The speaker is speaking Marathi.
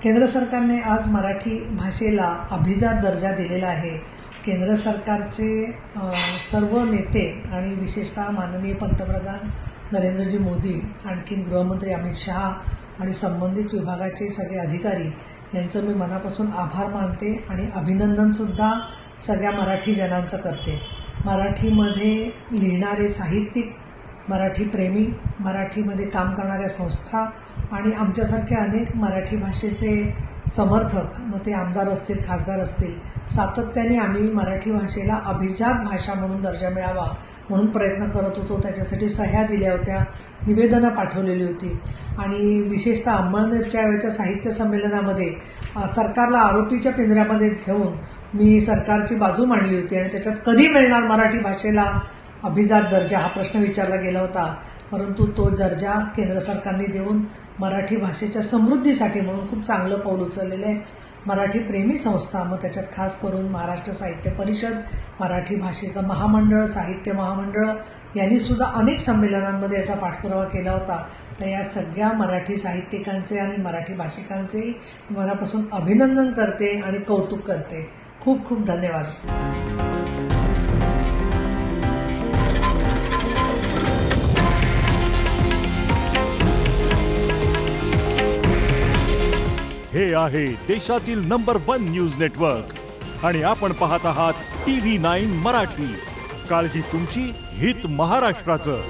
केंद्र सरकारने आज मराठी भाषेला अभिजात दर्जा दिलेला आहे। केंद्र सरकारचे सर्व नेते आणि विशेषतः माननीय पंतप्रधान नरेंद्रजी मोदी, आणखीन गृहमंत्री अमित शहा आणि संबंधित विभागाचे सगळे अधिकारी यांचं मी मनापासून आभार मानते आणि अभिनंदनसुद्धा सगळ्या मराठी जनांचं करते। मराठीमध्ये लिहिणारे साहित्यिक, मराठी प्रेमी, मराठीमध्ये काम करणाऱ्या संस्था आणि आमच्यासारखे अनेक मराठी भाषेचे समर्थक, मग ते आमदार असतील, खासदार असतील, सातत्याने आम्ही मराठी भाषेला अभिजात भाषा म्हणून दर्जा मिळावा म्हणून प्रयत्न करत होतो। त्याच्यासाठी सह्या दिल्या होत्या, निवेदनं पाठवलेली होती आणि विशेषतः अंमळनेरच्या वेळच्या साहित्य संमेलनामध्ये सरकारला आरोपीच्या पिंजऱ्यामध्ये ठेवून मी सरकारची बाजू मांडली होती आणि त्याच्यात कधी मिळणार मराठी भाषेला अभिजात दर्जा हा प्रश्न विचारला गेला होता। परंतु तो दर्जा केंद्र सरकारने देऊन मराठी भाषेच्या समृद्धीसाठी म्हणून खूप चांगलं पाऊल उचललेलं आहे। मराठी प्रेमी संस्था, मग त्याच्यात खास करून महाराष्ट्र साहित्य परिषद, मराठी भाषेचं महामंडळ, साहित्य महामंडळ यांनी सुद्धा अनेक संमेलनांमध्ये याचा पाठपुरावा केला होता। तर या सगळ्या मराठी साहित्यिकांचे आणि मराठी भाषिकांचे मनापासून अभिनंदन करते आणि कौतुक करते। खूप खूप धन्यवाद। हे आहे देशातील नंबर 1 न्यूज नेटवर्क आणि आपण पाहत आहात TV9 मराठी। काळजी तुमची, हित महाराष्ट्राचं।